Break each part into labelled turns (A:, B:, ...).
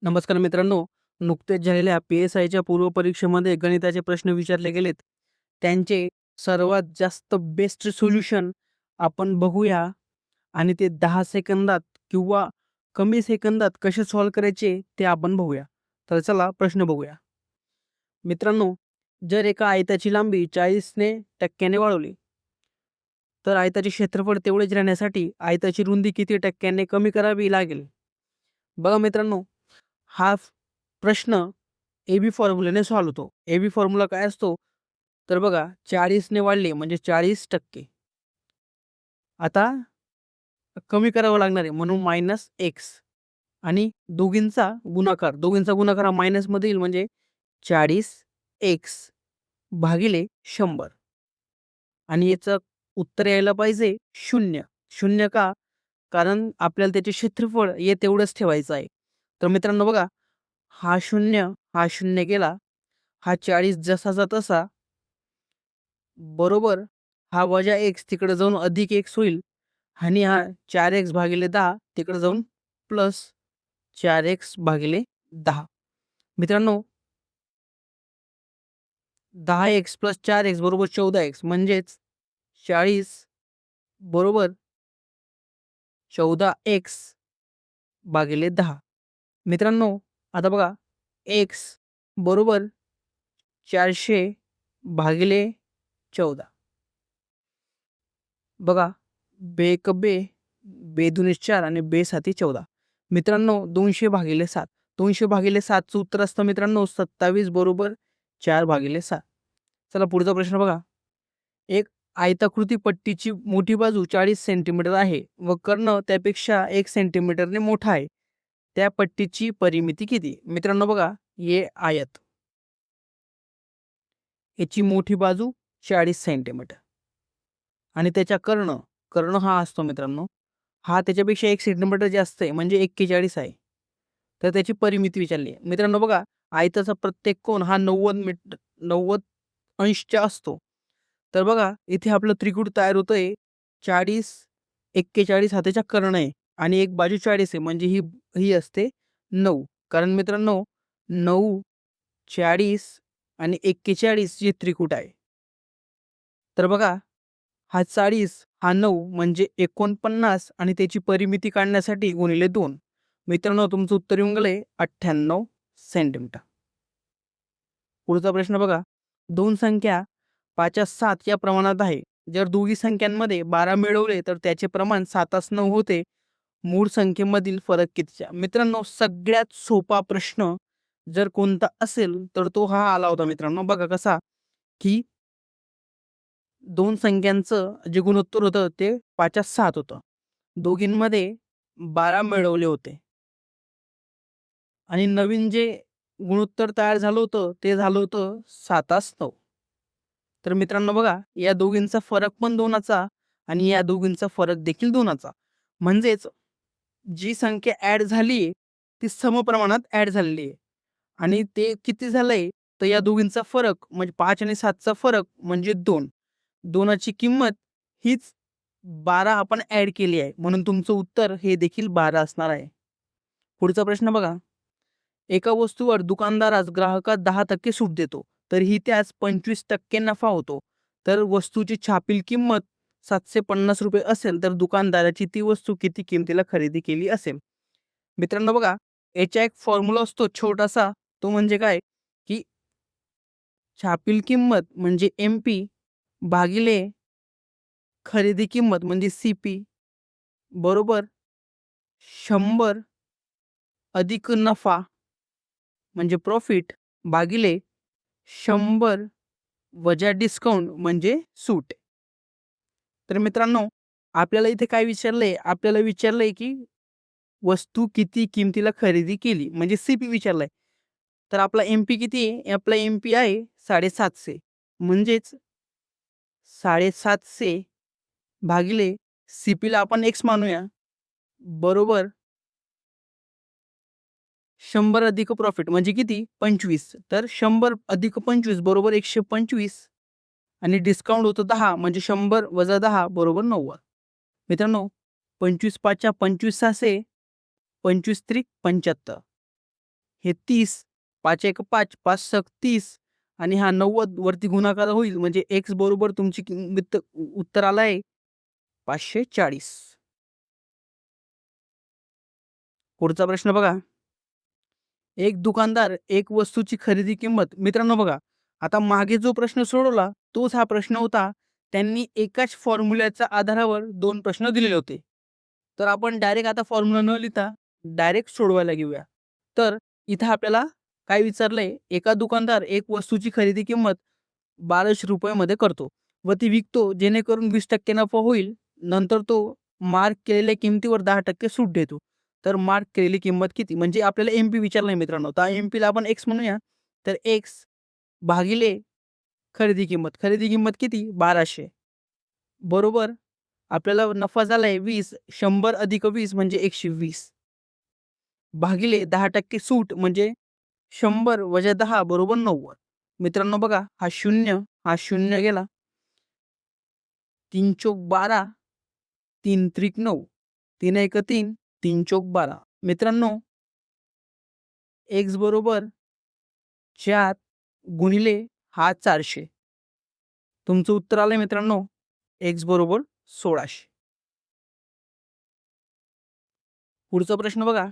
A: नमस्कार मित्रांनो. नुकतेच झालेल्या पी-एस-आयच्या पूर्वपरीक्षेमध्ये गणिताचे प्रश्न विचारले गेलेत. त्यांचे सर्वात जास्त बेस्ट सोल्युशन आपण बघूया आणि ते 10 सेकंदात किंवा कमी सेकंदात कसे सॉल्व्ह करायचे ते आपण बघूया. तर चला प्रश्न बघूया. मित्रांनो, जर एका आयताची लांबी 40% वाढवली, तर आयताचे क्षेत्रफळ तेवढेच राहण्यासाठी आयताची रुंदी किती टक्क्याने कमी करावी लागेल? बघा मित्रांनो, हा प्रश्न ए-बी फॉर्म्युल्याने सॉल्व्ह होतो. ए-बी फॉर्म्युला काय असतो? तर बघा 40 ने वाढले म्हणजे 40%. आता कमी करावं लागणार आहे म्हणून -x आणि दोघींचा गुणाकार हा मायनसमध्ये येईल म्हणजे 40x भागिले 100 आणि याचं उत्तर यायला पाहिजे 0. 0 का? कारण आपल्याला त्याचे क्षेत्रफळ हे तेवढंच ठेवायचं आहे. तर मित्रांनो बघा, हा 0, हा 0 गेला. हा 40 जसाचा तसा, बरोबर हा वजा x तिकडे जाऊन अधिक x होईल आणि हा 4x भागिले 10 तिकडे जाऊन प्लस 4x भागिले 10. मित्रांनो 10x प्लस 4x बरोबर 14x म्हणजेच 40 बरोबर 14x भागिले 10. मित्रांनो आता बघा x बरोबर 400 भागिले 14. बघा, बे एक बे, बे दुने 4 आणि बे साती 14. मित्रांनो 200 भागिले 7. 200 भागिले 7चं उत्तर असतं मित्रांनो 27 बरोबर 4 भागिले 7. चला पुढचा प्रश्न बघा. एक आयताकृती पट्टीची मोठी बाजू 40 सेंटीमीटर आहे व कर्ण त्यापेक्षा 1 सेंटीमीटरने मोठा आहे. त्या पट्टीची परिमिती किती? मित्रांनो बघा, हे आयत. याची मोठी बाजू 40 सेंटीमीटर आणि त्याच्या कर्ण, कर्ण हा असतो मित्रांनो, हा त्याच्यापेक्षा 1 सेंटीमीटर जास्त आहे म्हणजे 41 आहे. तर त्याची परिमिती विचारली आहे. मित्रांनो बघा, आयताचा प्रत्येक कोन हा 90 अंशचा असतो. तर बघा, इथे आपलं त्रिकुट तयार होतंय 40, 41 हा त्याचा कर्ण आहे आणि एक बाजू 40 आहे म्हणजे ही ही असते 9. कारण मित्रांनो 9, 40 आणि 41 जे त्रिकुट आहे. तर बघा, हा 40 हा 9 म्हणजे 49 आणि त्याची परिमिती काढण्यासाठी गुणिले 2. मित्रांनो तुमचं उत्तर येऊन गेलंय 98 सेंटीमीटर. पुढचा प्रश्न बघा. दोन संख्या 5-7 या प्रमाणात आहे. जर दोघी संख्यांमध्ये 12 मिळवले तर त्याचे प्रमाण 7-9 होते. मूळ संख्येमधील फरक कितीचा? मित्रांनो सगळ्यात सोपा प्रश्न जर कोणता असेल तर तो हा आला होता मित्रांनो. बघा कसा, की दोन संख्यांचं जे गुणोत्तर होतं ते 5-7 होतं. दोघींमध्ये 12 मिळवले होते आणि नवीन जे गुणोत्तर तयार झालं होतं ते झालं होतं 7-9. तर मित्रांनो बघा, या दोघींचा फरक पण 2चा आणि या दोघींचा फरक देखील 2चा. म्हणजेच जी संख्या ॲड झाली ती समप्रमाणात ॲड झालेली आहे आणि ते किती झालंय तर या दोघींचा फरक म्हणजे 5 आणि 7चा फरक म्हणजे 2. 2ची किंमत हीच 12 आपण ॲड केली आहे म्हणून तुमचं उत्तर हे देखील 12 असणार आहे. पुढचा प्रश्न बघा. एका वस्तूवर दुकानदारास ग्राहकास 10% सूट देतो तरीही त्यास 25% नफा होतो. तर वस्तूची छापील किंमत 750 रुपये असेल तर दुकानदाराची ती वस्तू किती किमतीला खरेदी केली असेल? मित्रांनो बघा, याचा एक फॉर्म्युला असतो छोटासा, तो म्हणजे काय, की छापील किंमत म्हणजे MP भागिले खरेदी किंमत म्हणजे CP बरोबर 100 अधिक नफा म्हणजे प्रॉफिट भागिले 100 वजा डिस्काउंट म्हणजे सूट. तर मित्रांनो आपल्याला इथे काय विचारलंय? आपल्याला विचारलंय की वस्तू किती किमतीला खरेदी केली म्हणजे CP विचारलंय. तर आपला MP किती आहे? आपला MP आहे 750. म्हणजेच 750 भागिले CPला आपण X मानूया बरोबर 100 अधिक प्रॉफिट म्हणजे किती? 25. तर 100 अधिक 25 बरोबर 125 आणि डिस्काउंट होतं 10 म्हणजे 100 वजा 10 बरोबर 90. मित्रांनो 25 5 25 600 25 त्रिक 75. हे 30, 5 एक 5, 5 सक 30 आणि हा 90 वरती गुणाकार होईल म्हणजे x बरोबर तुमची किंमत उत्तर आलं आहे 540. पुढचा प्रश्न बघा. एक दुकानदार एक वस्तूची खरेदी किंमत मित्रांनो बघा, आता मागे जो प्रश्न सोडवला तोच हा प्रश्न होता. त्यांनी एकाच फॉर्म्युल्याच्या आधारावर 2 प्रश्न दिलेले होते. तर आपण डायरेक्ट आता फॉर्म्युला न लिहिता डायरेक्ट सोडवायला घेऊया. तर इथं आपल्याला काय विचारलंय, एका दुकानदार एक वस्तूची खरेदी किंमत ₹1200 मध्ये करतो व ती विकतो जेणेकरून 20% नफा होईल. नंतर तो मार्क केलेल्या किमतीवर 10% सूट देतो. तर मार्क केलेली किंमत किती? म्हणजे आपल्याला एम-पी विचारलंय मित्रांनो. तर एम-पीला आपण एक्स म्हणूया. तर एक्स भागिले खरेदी किंमत. खरेदी किंमत किती? 1200 बरोबर. आपल्याला नफा झालाय 20. 100 अधिक 20 म्हणजे 120 भागिले 10% सूट म्हणजे 100 वजा 10 बरोबर 90. मित्रांनो बघा, हा शून्य गेला. 3 चोक 12, 3 त्रिक 9, 3 एक 3, 3 चोक 12. मित्रांनो x बरोबर 4 गुणिले हा 400. तुमचं उत्तर आलंय मित्रांनो x बरोबर 1600. पुढचा प्रश्न बघा.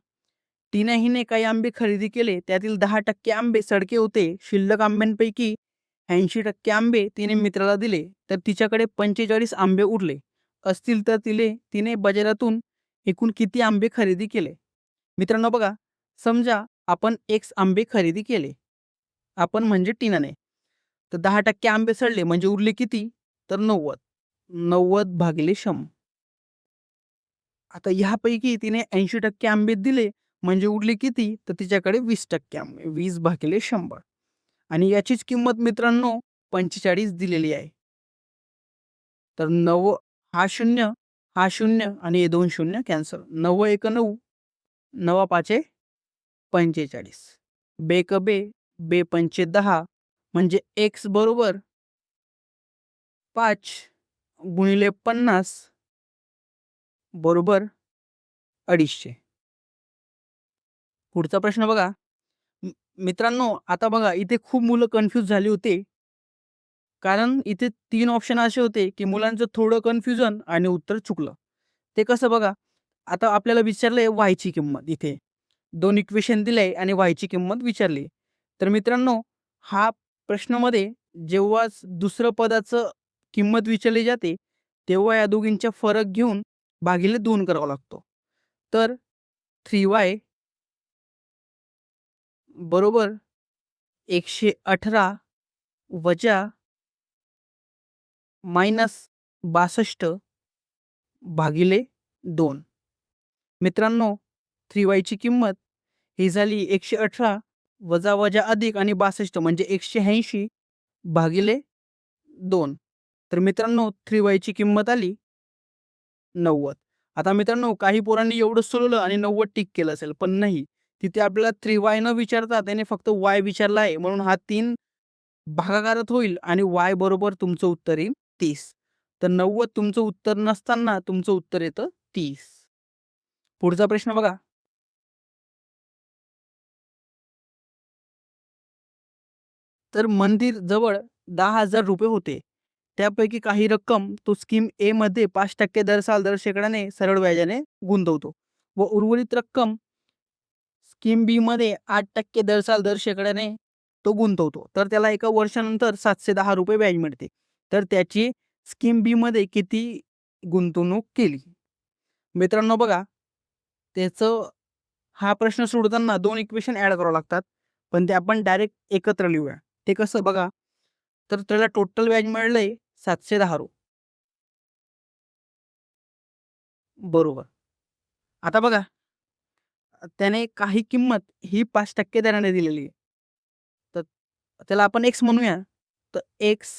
A: तिने काही आंबे खरेदी केले. त्यातील 10% आंबे सडके होते. शिल्लक आंब्यांपैकी 80% आंबे तिने मित्राला दिले. तर तिच्याकडे 45 आंबे उरले असतील तर तिने बाजारातून एकूण किती आंबे खरेदी केले? मित्रांनो बघा, समजा आपण X आंबे खरेदी केले. आपण म्हणजे टीनाने. तर 10% आंबे सडले म्हणजे उरले किती? तर 90. 90 भागिले 100. आता ह्यापैकी तिने 80% आंबे दिले म्हणजे उरले किती? तर तिच्याकडे 20% आंबे. 20 भागिले 100 आणि याचीच किंमत मित्रांनो 45 दिलेली आहे. तर 9 हा 0, हा 0 आणि हे 2 शून्य कॅन्सल. 9 एक 9, 9 पाचे 45. बेक बे, बे पंचे 10 म्हणजे x बरोबर 5 गुणिले 50 बरोबर 250. पुढचा प्रश्न बघा. मित्रांनो आता बघा इथे खूप मुलं कन्फ्यूज झाली होते. कारण इथे 3 ऑप्शन असे होते, की मुलांचं थोडं कन्फ्युजन आणि उत्तर चुकलं. ते कसं बघा, आता आपल्याला विचारलंय वायची किंमत इथे. 2 इक्वेशन दिलंय आणि वायची किंमत विचारली. तर मित्रांनो हा प्रश्नामध्ये जेव्हा दुसरं पदाचं किंमत विचारली जाते, तेव्हा या दोघींचा फरक घेऊन भागिले 2 करावा लागतो. तर 3y बरोबर 118 वजा मायनस 62 भागिले 2. मित्रांनो 3y ची किंमत ही झाली 118 वजा वजा अधिक आणि 62 म्हणजे 180 भागिले 2. तर मित्रांनो 3y ची किंमत आली 90. आता मित्रांनो काही पोरांनी एवढं सोडवलं आणि 90 टिक केलं असेल, पण नाही. तिथे आपल्याला 3y न विचारता त्याने फक्त y विचारला आहे. म्हणून हा 3 भागाकारात होईल आणि y बरोबर तुमचं उत्तर येईल 30. तर 90 तुमचं उत्तर नसताना तुमचं उत्तर येतं 30. पुढचा प्रश्न बघा. तर मंदिर जवळ ₹10,000 होते. त्यापैकी काही रक्कम तो स्कीम ए मध्ये 5% दर शेकड्याने सरळ व्याजाने गुंतवतो व उर्वरित रक्कम स्कीम बी मध्ये 8% दर शेकड्याने तो गुंतवतो. तर त्याला एका वर्षानंतर ₹710 व्याज मिळते. तर त्याची स्कीम बी मध्ये किती गुंतवणूक केली? मित्रांनो बघा, त्याचं हा प्रश्न सोडवताना 2 इक्वेशन ॲड करावं लागतात. पण ते आपण डायरेक्ट एकत्र लिहूया. ते कसं बघा, तर त्याला टोटल व्याज मिळालंय ₹710 बरोबर. आता बघा, त्याने काही किंमत ही 5% दराने दिलेली आहे. तर त्याला आपण एक्स म्हणूया. तर एक्स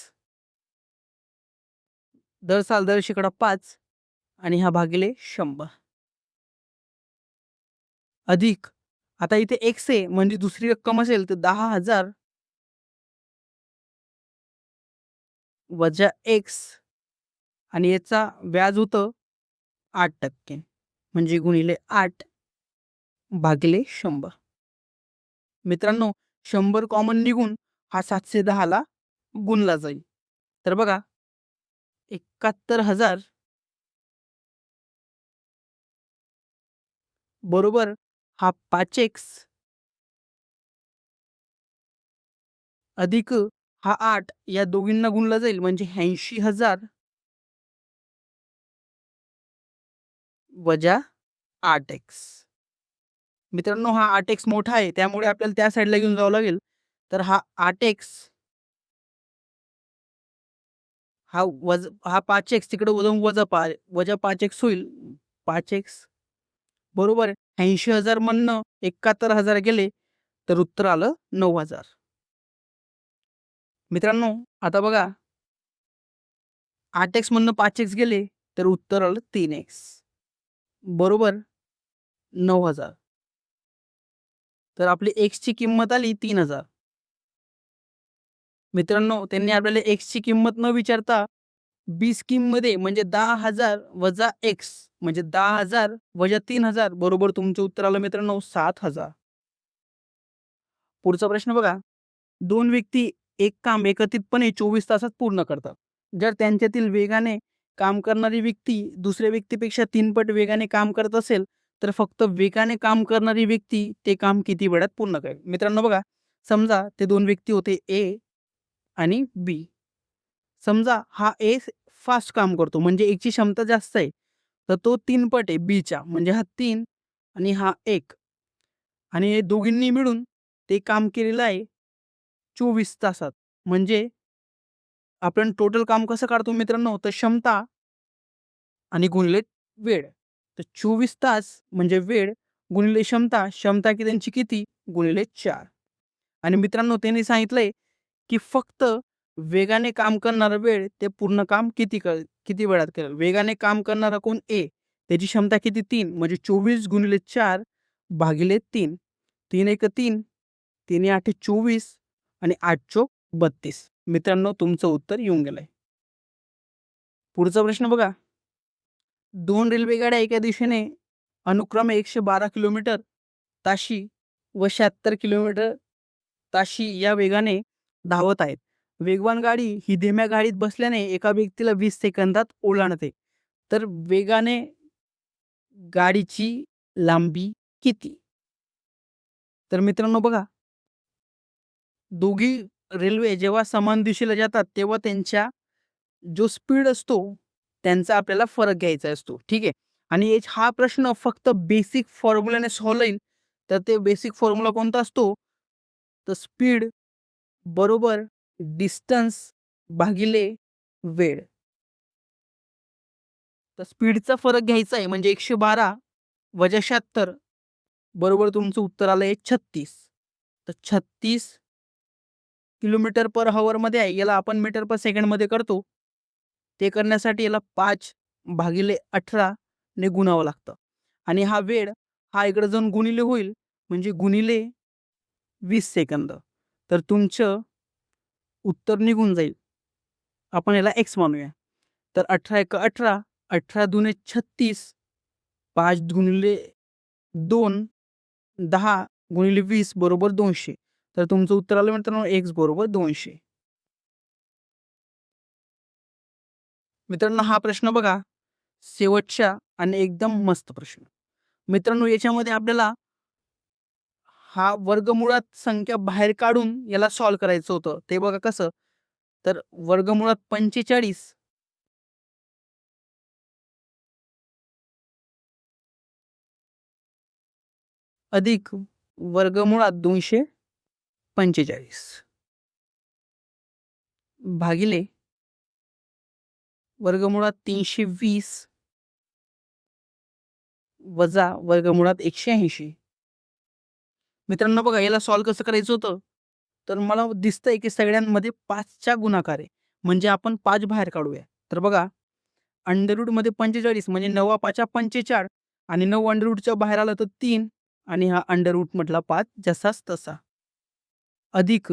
A: दर शेकडा 5 आणि हा भागिले 100 अधिक आता इथे एक्स आहे म्हणजे दुसरी रक्कम असेल तर 10,000 वजा एक्स आणि याचा व्याज होतं 8% म्हणजे गुणिले 8 भागिले 100. मित्रांनो 100 कॉमन निघून हा 710 ला गुणला जाईल. तर बघा 71,000 बरोबर हा 5x अधिक हा 8 या दोघींना गुणला जाईल म्हणजे 80,000 वजा 8x. मित्रांनो हा 8x मोठा आहे त्यामुळे आपल्याला त्या साईडला घेऊन जावं लागेल. तर हा 8x हा 5x तिकडे जाऊन वजा 5x होईल. 5x बरोबर 80,000 मधनं 71,000 गेले तर उत्तर आलं 9,000. मित्रांनो आता बघा 8x मधनं 5x गेले तर उत्तर आलं 3x बरोबर 9,000. तर आपली x ची किंमत आली 3,000. मित्रांनो त्यांनी आपल्याला x ची किंमत न विचारता बी स्कीममध्ये म्हणजे 10,000 वजा x म्हणजे 10,000 वजा 3,000 बरोबर तुमचं उत्तर आलं मित्रांनो 7,000. पुढचा प्रश्न बघा. 2 व्यक्ती एक काम एकत्रितपणे 24 तासात पूर्ण करतात. जर त्यांच्यातील वेगाने काम करणारी व्यक्ती दुसऱ्या व्यक्तीपेक्षा 3 पट वेगाने काम करत असेल, तर फक्त वेगाने काम करणारी व्यक्ती ते काम किती वेळात पूर्ण करेल? मित्रांनो बघा, समजा ते 2 व्यक्ती होते ए आणि बी. समजा हा ए फास्ट काम करतो म्हणजे एकची क्षमता जास्त आहे. तर तो 3 पट आहे बीच्या म्हणजे हा 3 आणि हा 1 आणि हे दोघींनी मिळून ते काम केलेलं आहे 24 तासात. म्हणजे आपण टोटल काम कसं काढतो मित्रांनो तर क्षमता आणि गुणिले वेळ. तर 24 तास म्हणजे वेळ गुणिले क्षमता, क्षमता की त्यांची किती गुणिले 4. आणि मित्रांनो त्यांनी सांगितलंय की फक्त वेगाने काम करणारा वेळ ते पूर्ण काम किती वेळात करेल. वेगाने काम करणारा कोण ए त्याची क्षमता किती 3 म्हणजे 24 गुणिले 4 भागिले 3. 3 एक 3 3 8 24 आणि 8 चोक 32. मित्रांनो तुमचं उत्तर येऊन गेलंय. पुढचा प्रश्न बघा. 2 रेल्वे गाड्या एका दिशेने अनुक्रमे 112 किलोमीटर ताशी व 76 किलोमीटर ताशी या वेगाने धावत आहेत. वेगवान गाडी ही धीम्या गाडीत बसल्याने एका व्यक्तीला 20 सेकंदात ओलांडते. तर वेगाने गाडीची लांबी किती? तर मित्रांनो बघा, दोघी रेल्वे जेव्हा समान दिशेला जातात तेव्हा त्यांच्या जो स्पीड असतो त्यांचा आपल्याला फरक घ्यायचा असतो. ठीक आहे. आणि हा प्रश्न फक्त बेसिक फॉर्म्युलाने सॉल्व्ह होईल. तर ते बेसिक फॉर्म्युला कोणता असतो? तर स्पीड बरोबर डिस्टन्स भागिले वेळ. तर स्पीडचा फरक घ्यायचा आहे म्हणजे 112 वजा 76 बरोबर तुमचं उत्तर आलंय 36. तर 36 किलोमीटर पर हॉवरमध्ये आहे. याला आपण मीटर पर सेकंडमध्ये करतो. ते करण्यासाठी याला 5 भागिले 18 ने गुणावं लागतं. आणि हा वेळ हा इकडे जाऊन गुणिले होईल म्हणजे गुणिले 20 सेकंद. तर तुमचं उत्तर निघून जाईल. आपण याला x मानूया. तर 18 एक 18, 18 दुने 36, 5 गुणिले 2, 10 गुणिले 20 बरोबर 200. तर तुमचं उत्तर आलं मित्रांनो x बरोबर 200. मित्रांनो हा प्रश्न बघा शेवटच्या आणि एकदम मस्त प्रश्न. मित्रांनो याच्यामध्ये आपल्याला हा वर्गमुळात संख्या बाहेर काढून याला सॉल्व्ह करायचं होतं. ते बघा कसं? तर वर्गमुळात 45 अधिक वर्गमुळात 245 भागिले वर्गमुळात 320 वजा वर्गमुळात 180. मित्रांनो बघा याला सॉल्व्ह कसं करायचं होतं? तर मला दिसतंय की सगळ्यांमध्ये 5चा गुणाकार आहे. म्हणजे आपण 5 बाहेर काढूया. तर बघा अंडर रूटमध्ये 45 म्हणजे 9 5 45 आणि 9 अंडर रूटच्या बाहेर आलं तर 3 आणि हा अंडर रूट मधला 5 जसाच तसा अधिक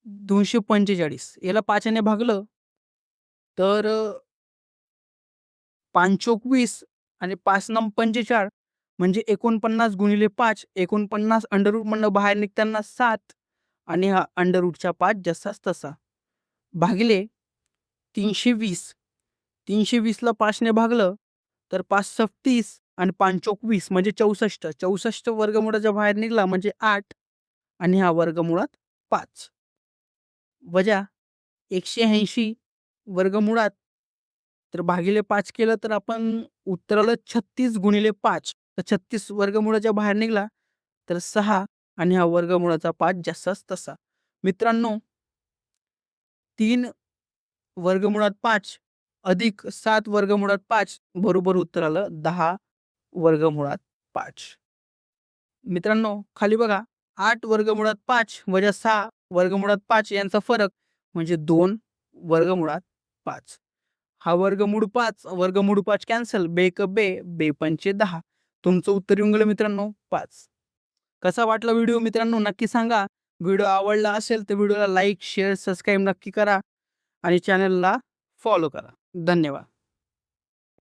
A: 245 याला 5 ने भागलं तर 5 चोक 20 आणि 5 नम 45 म्हणजे 49 गुणिले 5, 49 अंडर रूटमधनं बाहेर निघताना 7 आणि हा अंडर रूटच्या 5 जसाच तसा भागिले 320. 320ला 5ने भागलं तर 5 × 30 आणि 5 × 20 म्हणजे 64. 64 वर्गमूळाच्या बाहेर निघाला म्हणजे 8 आणि हा वर्गमुळात 5 वजा 180 वर्गमुळात तर भागिले 5 केलं तर आपण उत्तराला 36 गुणिले 5 तर 36 वर्गमूळाच्या बाहेर निघाला तर 6 आणि हा वर्गमूळाचा 5 जसाच तसा. मित्रांनो 3 वर्गमुळात 5 अधिक 7 वर्गमुळात 5 बरोबर उत्तर आलं 10 वर्गमुळात 5. मित्रांनो खाली बघा 8 वर्गमुळात 5 वजा 6 वर्गमुळात 5 यांचा फरक म्हणजे 2 वर्गमुळात 5. हा वर्गमूळ 5 वर्गमूळ 5 कॅन्सल बे एक बे बे पंचे 10. तुमचं उत्तर येऊन गेलं मित्रांनो 5. कसा वाटला व्हिडिओ मित्रांनो नक्की सांगा. व्हिडिओ आवडला असेल तर व्हिडिओला लाईक शेअर सबस्क्राईब नक्की करा आणि चॅनलला फॉलो करा. धन्यवाद.